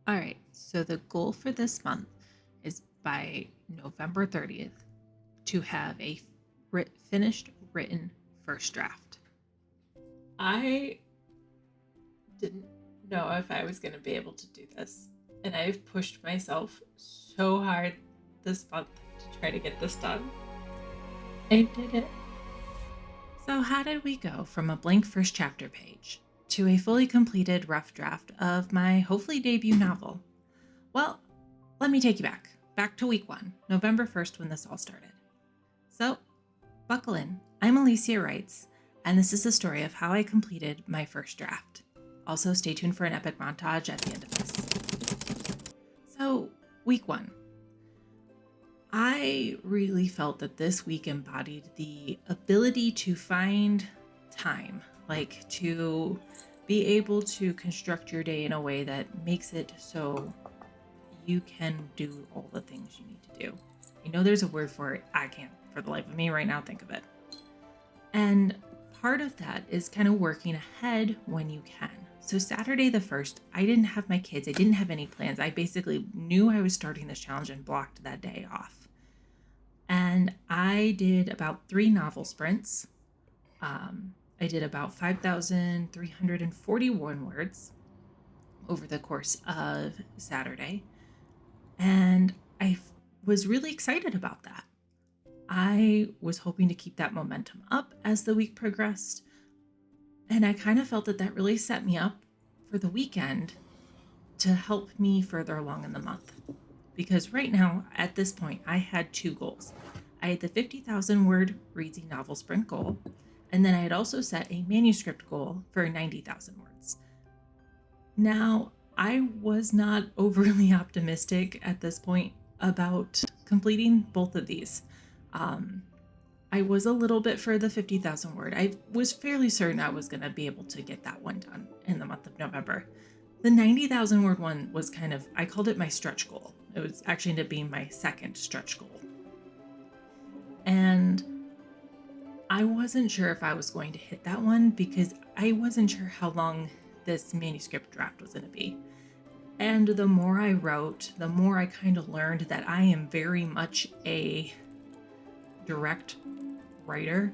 All right, so the goal for this month is by November 30th to have a finished written first draft. I didn't know if I was going to be able to do this, and I've pushed myself so hard this month to try to get this done. I did it. So, how did we go from a blank first chapter page to a fully completed rough draft of my hopefully debut novel? Well, let me take you back to week 1, November 1st, when this all started. So, buckle in. I'm Elysia Writes, and this is the story of how I completed my first draft. Also, stay tuned for an epic montage at the end of this. So, week 1. I really felt that this week embodied the ability to find time, like to be able to construct your day in a way that makes it so you can do all the things you need to do. I know there's a word for it. I can't, for the life of me right now, think of it. And part of that is kind of working ahead when you can. So Saturday the 1st, I didn't have my kids. I didn't have any plans. I basically knew I was starting this challenge and blocked that day off. And I did about 3 novel sprints. I did about 5,341 words over the course of Saturday. And I was really excited about that. I was hoping to keep that momentum up as the week progressed. And I kind of felt that that really set me up for the weekend to help me further along in the month. Because right now, at this point, I had 2 goals. I had the 50,000 word Readsy novel sprint goal, and then I had also set a manuscript goal for 90,000 words. Now, I was not overly optimistic at this point about completing both of these. I was a little bit for the 50,000 word. I was fairly certain I was going to be able to get that one done in the month of November. The 90,000 word one was kind of, I called it my stretch goal. It was actually ended up being my second stretch goal. And I wasn't sure if I was going to hit that one because I wasn't sure how long this manuscript draft was going to be. And the more I wrote, the more I kind of learned that I am very much a direct writer.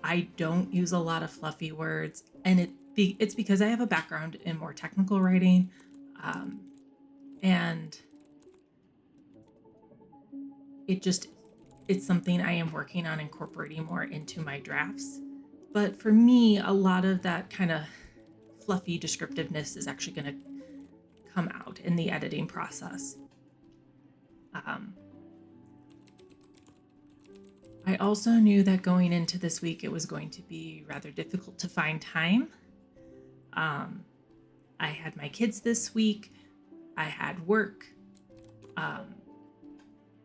I don't use a lot of fluffy words, and it's because I have a background in more technical writing, and it's something I am working on incorporating more into my drafts. But for me, a lot of that kind of fluffy descriptiveness is actually going to come out in the editing process. I also knew that going into this week, it was going to be rather difficult to find time. I had my kids this week. I had work.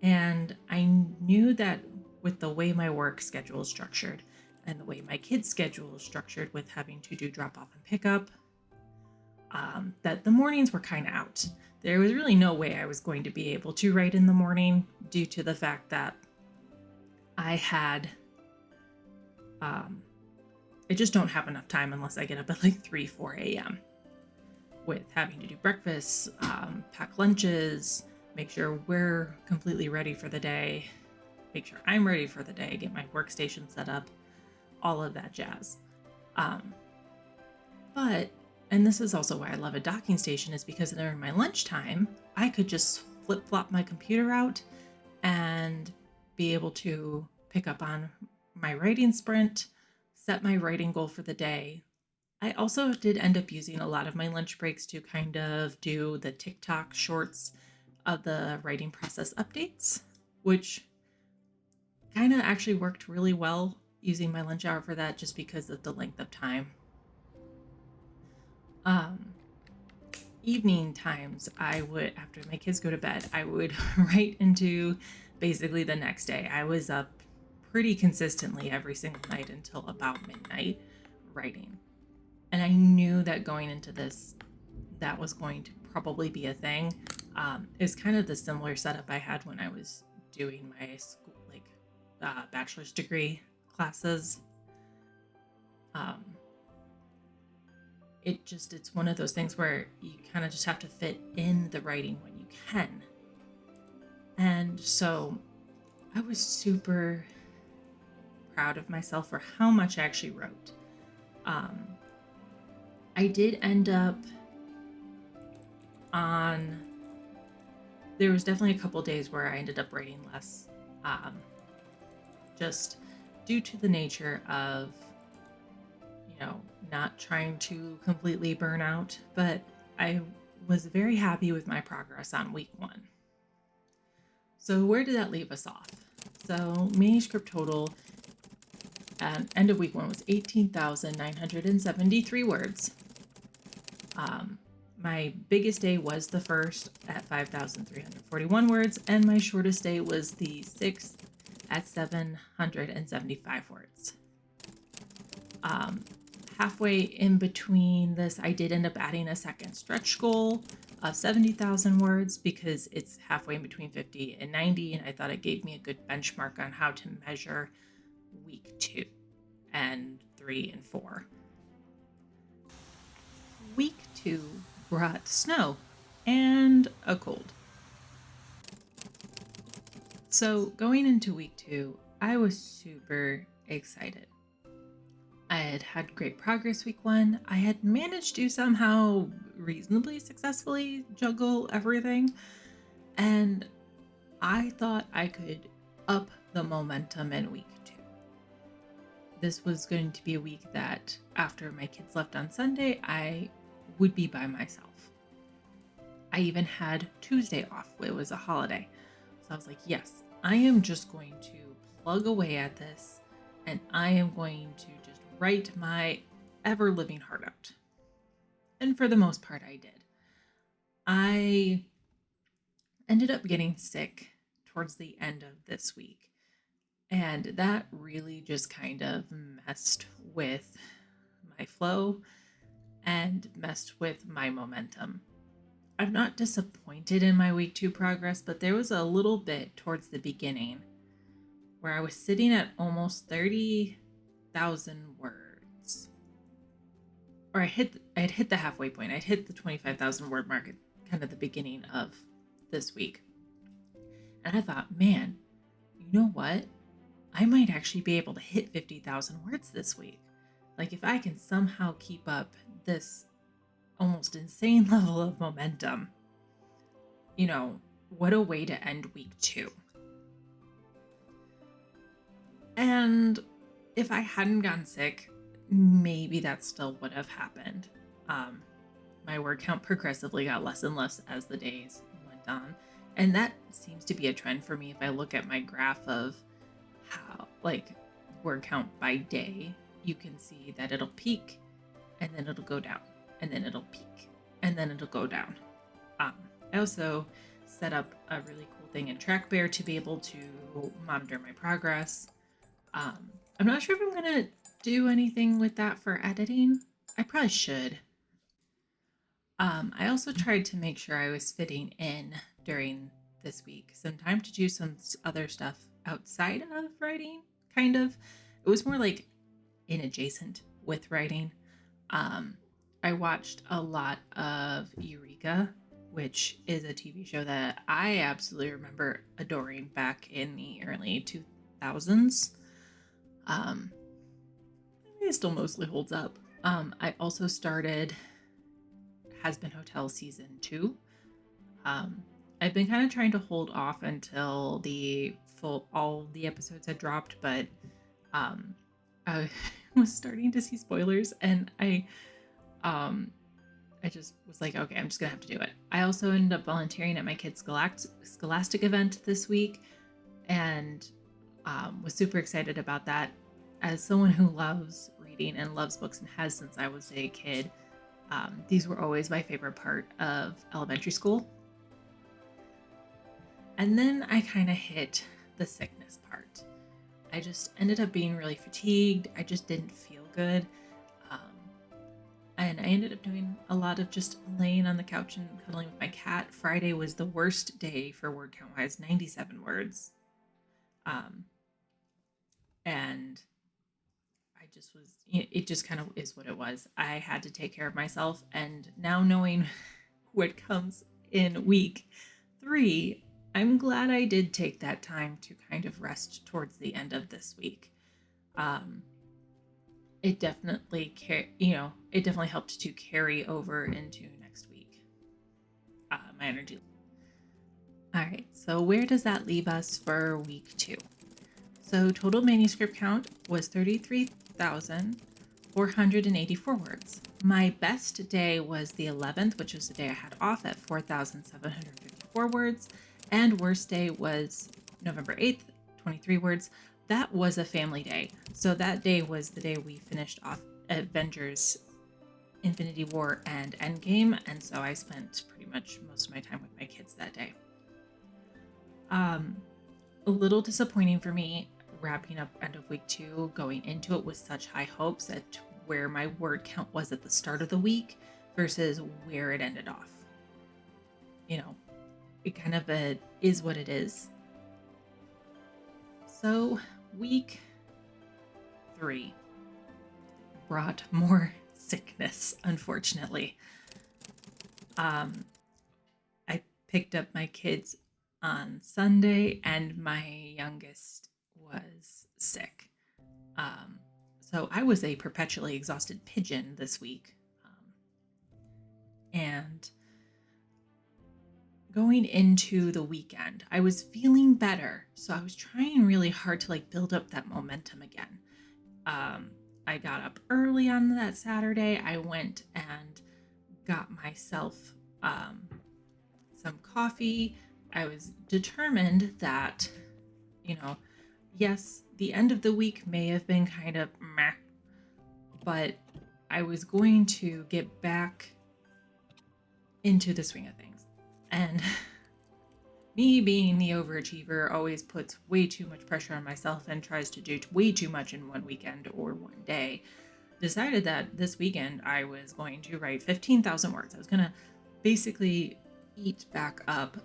And I knew that with the way my work schedule is structured and the way my kids' schedule is structured with having to do drop off and pickup, that the mornings were kind of out. There was really no way I was going to be able to write in the morning due to the fact that I just don't have enough time unless I get up at like 3, 4 a.m. with having to do breakfast, pack lunches, make sure we're completely ready for the day, make sure I'm ready for the day, get my workstation set up, all of that jazz. And this is also why I love a docking station, is because during my lunchtime, I could just flip-flop my computer out and be able to pick up on my writing sprint, set my writing goal for the day. I also did end up using a lot of my lunch breaks to kind of do the TikTok shorts of the writing process updates, which kind of actually worked really well using my lunch hour for that just because of the length of time. Evening times, I would, after my kids go to bed, I would write into basically the next day. I was up pretty consistently every single night until about midnight writing. And I knew that going into this, that was going to probably be a thing. It's kind of the similar setup I had when I was doing my school, bachelor's degree classes. it's one of those things where you kind of just have to fit in the writing when you can. And so I was super proud of myself for how much I actually wrote. I did end up on, there was definitely a couple days where I ended up writing less, just due to the nature of, not trying to completely burn out, but I was very happy with my progress on week 1. So where did that leave us off? So manuscript total at end of week 1 was 18,973 words. My biggest day was the first at 5,341 words, and my shortest day was the 6th at 775 words. Halfway in between this, I did end up adding a second stretch goal of 70,000 words because it's halfway in between 50 and 90, and I thought it gave me a good benchmark on how to measure week 2 and 3 and 4. Week 2 brought snow and a cold. So going into week 2, I was super excited. I had had great progress week 1. I had managed to somehow reasonably successfully juggle everything. And I thought I could up the momentum in week 2. This was going to be a week that after my kids left on Sunday, I would be by myself. I even had Tuesday off. It was a holiday. So I was like, yes, I am just going to plug away at this, and I am going to just write my ever living heart out. And for the most part, I did. I ended up getting sick towards the end of this week, and that really just kind of messed with my flow and messed with my momentum. I'm not disappointed in my week 2 progress, but there was a little bit towards the beginning where I was sitting at almost 30,000 words. Or I'd hit the halfway point. I'd hit the 25,000 word mark at kind of the beginning of this week. And I thought, man, you know what? I might actually be able to hit 50,000 words this week. Like, if I can somehow keep up this almost insane level of momentum, what a way to end week 2. And if I hadn't gotten sick, maybe that still would have happened. My word count progressively got less and less as the days went on. And that seems to be a trend for me if I look at my graph of how, word count by day, you can see that it'll peak and then it'll go down, and then it'll peak and then it'll go down. I also set up a really cool thing in TrackBear to be able to monitor my progress. I'm not sure if I'm going to do anything with that for editing. I probably should. I also tried to make sure I was fitting in during this week some time to do some other stuff outside of writing, kind of. It was more like in adjacent with writing. I watched a lot of Eureka, which is a TV show that I absolutely remember adoring back in the early 2000s. It still mostly holds up. I also started Has Been Hotel season 2. I've been kind of trying to hold off until all the episodes had dropped, but I was starting to see spoilers, and I just was like, okay, I'm just gonna have to do it. I also ended up volunteering at my kid's Scholastic event this week, and was super excited about that. As someone who loves reading and loves books and has since I was a kid, these were always my favorite part of elementary school. And then I kind of hit the sickness part. I just ended up being really fatigued. I just didn't feel good. And I ended up doing a lot of just laying on the couch and cuddling with my cat. Friday was the worst day for word count wise, 97 words. And it just kind of is what it was. I had to take care of myself. And now knowing what comes in week 3, I'm glad I did take that time to kind of rest towards the end of this week. It definitely it definitely helped to carry over into next week. My energy. All right, so where does that leave us for week 2? So total manuscript count was 33,484 words. My best day was the 11th, which was the day I had off, at 4,754 words. And worst day was November 8th, 23 words. That was a family day. So that day was the day we finished off Avengers Infinity War and Endgame. And so I spent pretty much most of my time with my kids that day. A little disappointing for me wrapping up end of week 2, going into it with such high hopes at where my word count was at the start of the week versus where it ended off. It kind of is what it is. So week 3 brought more sickness, unfortunately. I picked up my kids on Sunday and my youngest was sick. So I was a perpetually exhausted pigeon this week. And going into the weekend, I was feeling better. So I was trying really hard to build up that momentum again. I got up early on that Saturday. I went and got myself some coffee. I was determined that, yes, the end of the week may have been kind of meh, but I was going to get back into the swing of things. And me being the overachiever always puts way too much pressure on myself and tries to do way too much in one weekend or one day. Decided that this weekend I was going to write 15,000 words. I was going to basically eat back up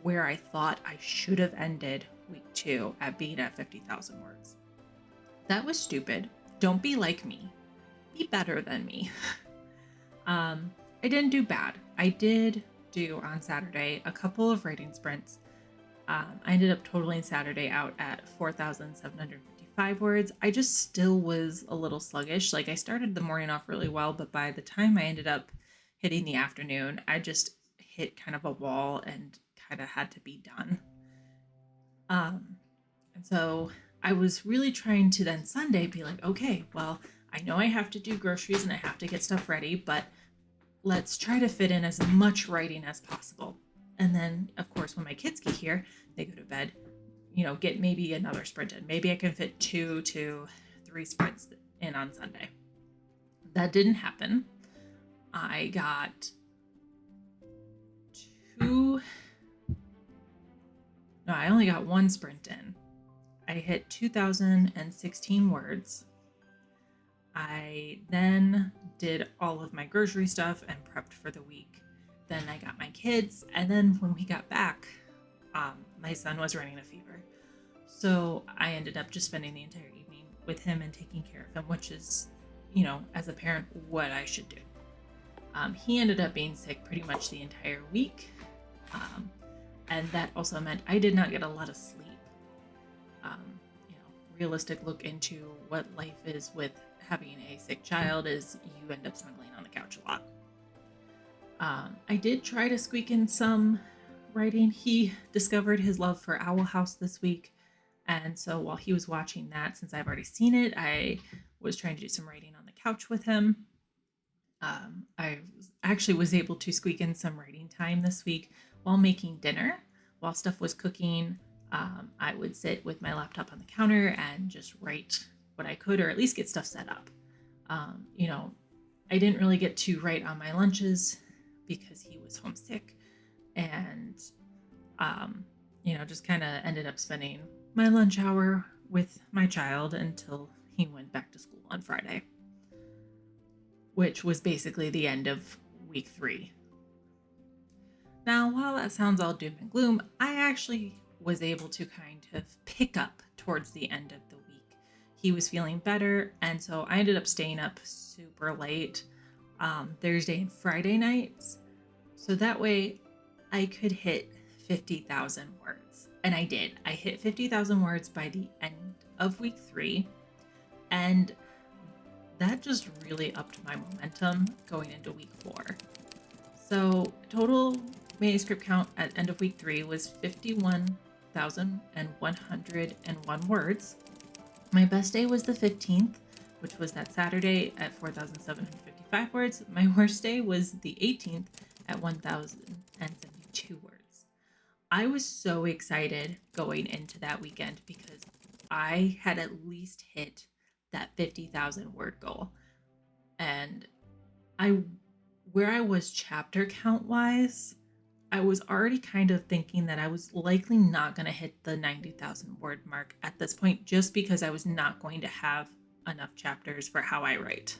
where I thought I should have ended week 2 at being at 50,000 words. That was stupid. Don't be like me. Be better than me. I didn't do bad. I did do on Saturday a couple of writing sprints. I ended up totaling Saturday out at 4,755 words. I just still was a little sluggish. I started the morning off really well, but by the time I ended up hitting the afternoon, I just hit kind of a wall and kind of had to be done. And so I was really trying to then Sunday be like, okay, well, I know I have to do groceries and I have to get stuff ready, but let's try to fit in as much writing as possible. And then, of course, when my kids get here, they go to bed, get maybe another sprint in. Maybe I can fit 2 to 3 sprints in on Sunday. That didn't happen. I got I only got 1 sprint in. I hit 2,016 words. I then did all of my grocery stuff and prepped for the week. Then I got my kids, and then when we got back, my son was running a fever. So I ended up just spending the entire evening with him and taking care of him, which is, as a parent, what I should do. He ended up being sick pretty much the entire week. And that also meant I did not get a lot of sleep. Realistic look into what life is with having a sick child is you end up snuggling on the couch a lot. I did try to squeak in some writing. He discovered his love for Owl House this week. And so while he was watching that, since I've already seen it, I was trying to do some writing on the couch with him. I actually was able to squeak in some writing time this week while making dinner. While stuff was cooking, I would sit with my laptop on the counter and just write what I could, or at least get stuff set up. I didn't really get to write on my lunches because he was homesick, and just kind of ended up spending my lunch hour with my child until he went back to school on Friday, which was basically the end of week 3. Now, while that sounds all doom and gloom, I actually was able to kind of pick up towards the end of the week. he was feeling better, and so I ended up staying up super late Thursday and Friday nights, so that way I could hit 50,000 words. And I did. I hit 50,000 words by the end of week 3, and that just really upped my momentum going into week 4. So total manuscript count at end of week 3 was 51,101 words. My best day was the 15th, which was that Saturday at 4,755 words. My worst day was the 18th at 1,072 words. I was so excited going into that weekend because I had at least hit that 50,000 word goal. And where I was chapter count wise, I was already kind of thinking that I was likely not going to hit the 90,000 word mark at this point, just because I was not going to have enough chapters for how I write.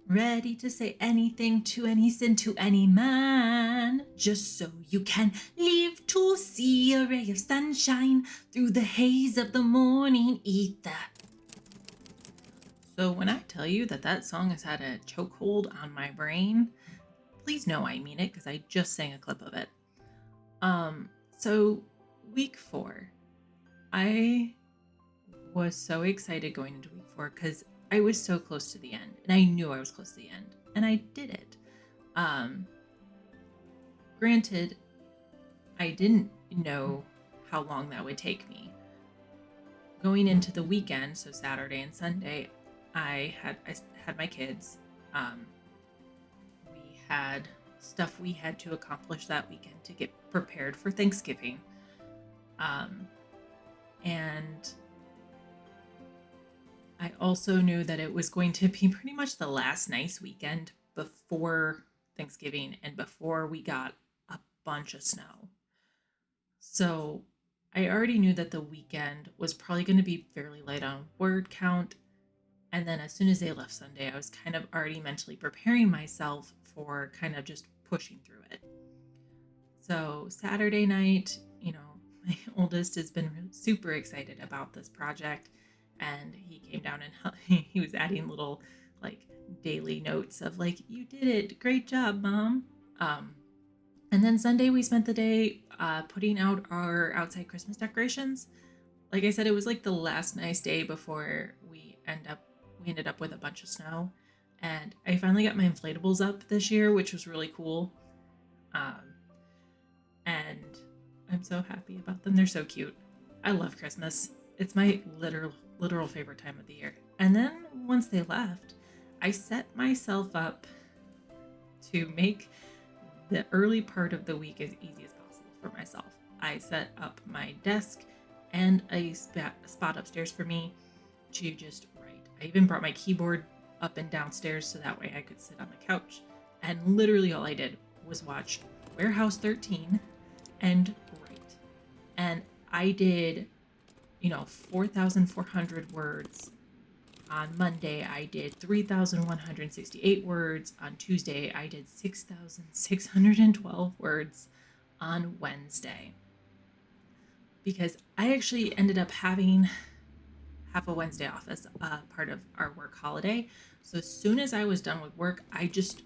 Ready to say anything to any sin to any man, just so you can live to see a ray of sunshine through the haze of the morning ether. So when I tell you that that song has had a chokehold on my brain, please know I mean it, because I just sang a clip of it. So week 4, I was so excited going into week 4 because I was so close to the end, and I knew I was close to the end, and I did it. Granted, I didn't know how long that would take me. Going into the weekend, so Saturday and Sunday, I had my kids. We had stuff we had to accomplish that weekend to get prepared for Thanksgiving. And I also knew that it was going to be pretty much the last nice weekend before Thanksgiving and before we got a bunch of snow. So I already knew that the weekend was probably going to be fairly light on word count. And then as soon as they left Sunday, I was kind of already mentally preparing myself for kind of just pushing through it. So Saturday night, my oldest has been super excited about this project, and he came down and he was adding little like daily notes of like, you did it, great job, Mom. And then Sunday we spent the day putting out our outside Christmas decorations. Like I said, it was like the last nice day before we ended up with a bunch of snow, and I finally got my inflatables up this year, which was really cool. And I'm so happy about them. They're so cute. I love Christmas. It's my literal favorite time of the year. And then once they left, I set myself up to make the early part of the week as easy as possible for myself. I set up my desk and a spot upstairs for me to just write. I even brought my keyboard up and downstairs so that way I could sit on the couch. And literally all I did was watch Warehouse 13 and write. And I did, 4,400 words. On Monday, I did 3,168 words. On Tuesday, I did 6,612 words on Wednesday. Because I actually ended up having half a Wednesday off as part of our work holiday. So as soon as I was done with work, I just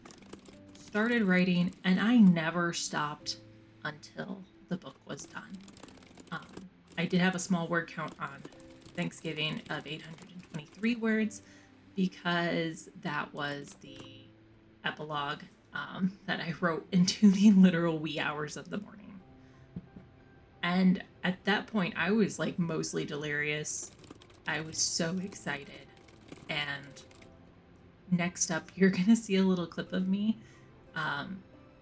started writing, and I never stopped until the book was done. I did have a small word count on Thanksgiving of 823 words because that was the epilogue that I wrote into the literal wee hours of the morning. And at that point, I was like mostly delirious. I was so excited. And next up, you're going to see a little clip of me.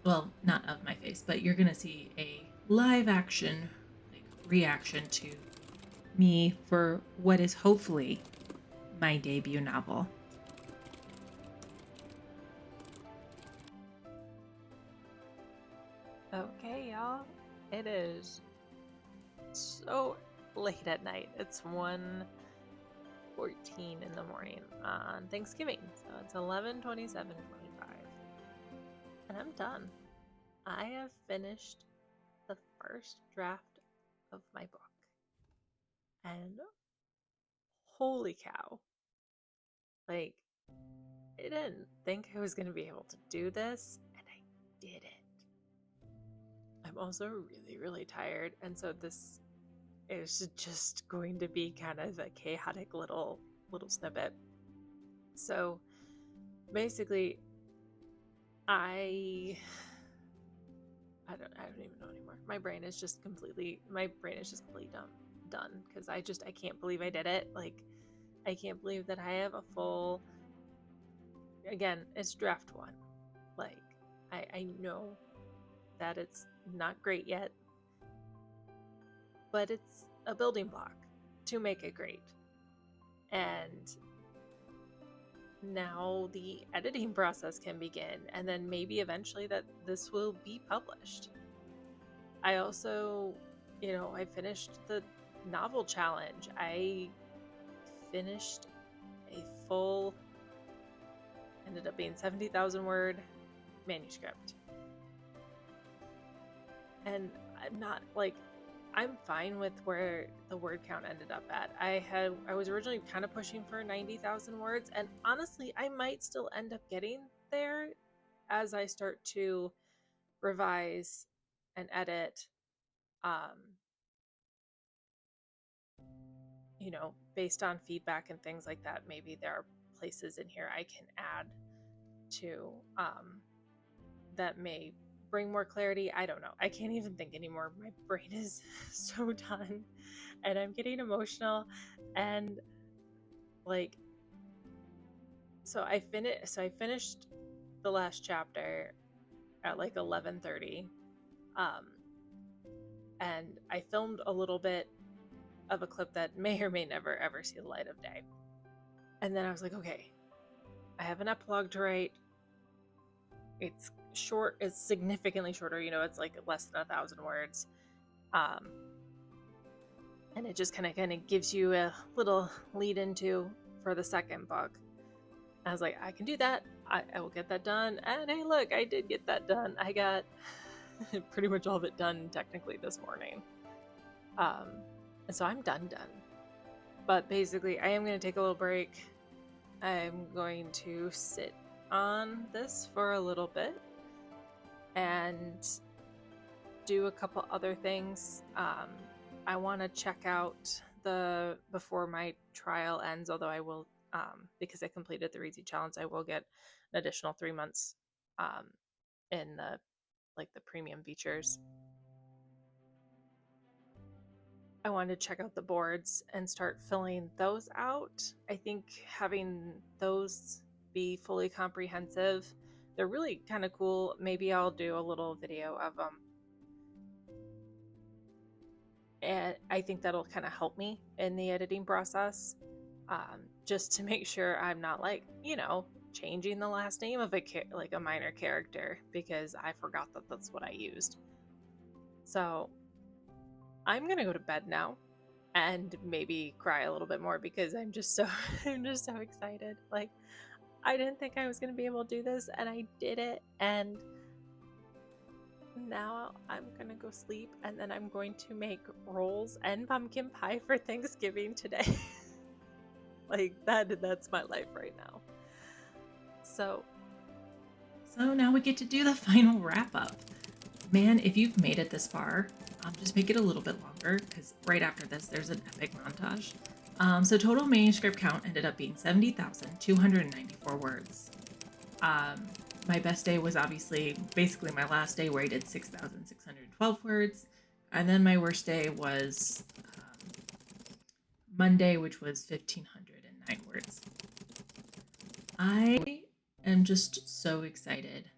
Well, not of my face, but you're going to see a live action reaction to me for what is hopefully my debut novel. Okay, y'all. It is so late at night. It's 1:14 in the morning on Thanksgiving. So it's 11:27:25. And I'm done. I have finished the first draft of my book. And holy cow. Like, I didn't think I was going to be able to do this, and I did it. I'm also really, really tired, and so this is just going to be kind of a chaotic little snippet. So basically, I don't even know anymore. My brain is just completely done because I can't believe I did it. Like, I can't believe that I have a full, again, it's draft one. Like, I know that it's not great yet, but it's a building block to make it great. And now the editing process can begin, and then maybe eventually that this will be published. I also, I finished the novel challenge. I finished a full, ended up being 70,000 word manuscript. And I'm fine with where the word count ended up at. I was originally kind of pushing for 90,000 words, and honestly, I might still end up getting there as I start to revise and edit. Based on feedback and things like that, maybe there are places in here I can add to that may bring more clarity. I don't know. I can't even think anymore. My brain is so done, and I'm getting emotional. And so I finished the last chapter at 11:30, and I filmed a little bit of a clip that may or may never ever see the light of day. And then I was like, okay, I have an epilogue to write. It's short. It's significantly shorter. It's like less than 1,000 words. And it just kind of gives you a little lead into for the second book. I was like, I can do that. I will get that done. And hey, look, I did get that done. I got pretty much all of it done technically this morning. And so I'm done. But basically, I am going to take a little break. I'm going to sit on this for a little bit and do a couple other things. I want to check out before my trial ends, although I will, because I completed the Reezy challenge, I will get an additional 3 months in the premium features. I wanted to check out the boards and start filling those out. I think having those be fully comprehensive, they're really kind of cool. Maybe I'll do a little video of them. And I think that'll kind of help me in the editing process, just to make sure I'm not changing the last name of a minor character because I forgot that that's what I used. So I'm gonna go to bed now and maybe cry a little bit more because I'm just so excited. Like, I didn't think I was gonna be able to do this, and I did it. And now I'm gonna go sleep, and then I'm going to make rolls and pumpkin pie for Thanksgiving today. That's my life right now. So now we get to do the final wrap up. Man, if you've made it this far, just make it a little bit longer because right after this, there's an epic montage. So total manuscript count ended up being 70,294 words. My best day was obviously basically my last day where I did 6,612 words. And then my worst day was Monday, which was 1,509 words. I am just so excited,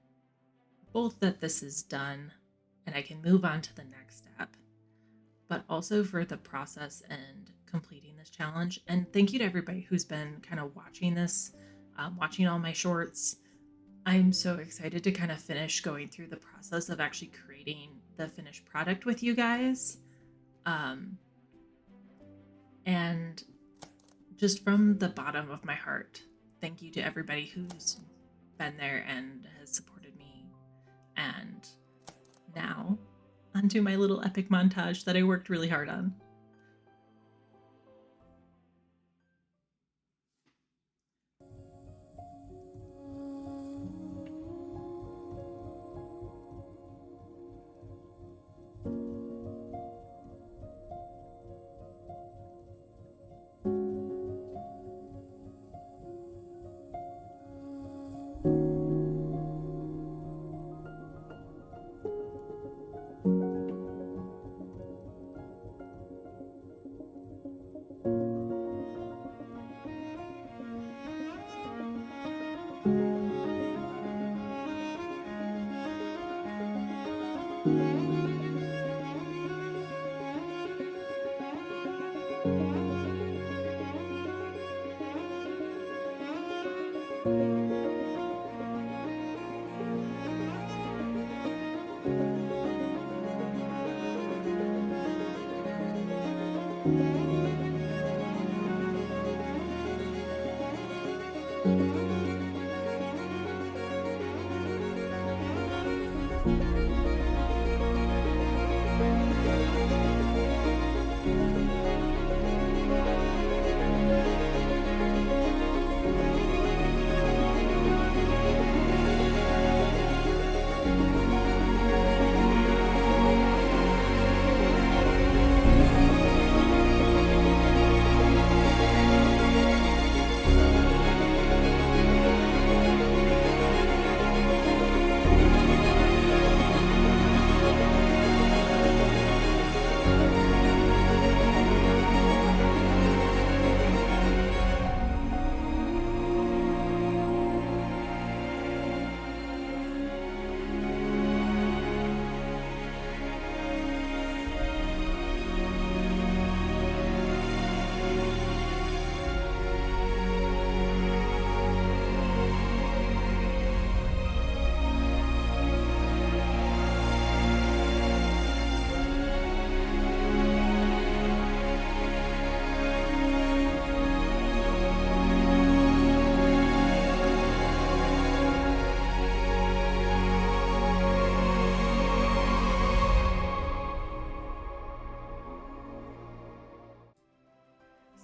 both that this is done and I can move on to the next step, but also for the process and completing this challenge. And thank you to everybody who's been kind of watching this, watching all my shorts. I'm so excited to kind of finish going through the process of actually creating the finished product with you guys. And just from the bottom of my heart, thank you to everybody who's been there and has supported me. And now, onto my little epic montage that I worked really hard on.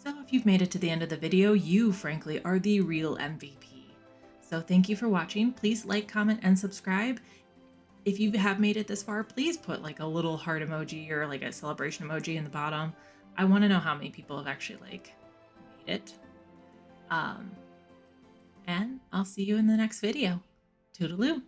So if you've made it to the end of the video, you frankly are the real MVP. So thank you for watching. Please like, comment, and subscribe. If you have made it this far, please put like a little heart emoji or like a celebration emoji in the bottom. I want to know how many people have actually like made it. And I'll see you in the next video. Toodaloo.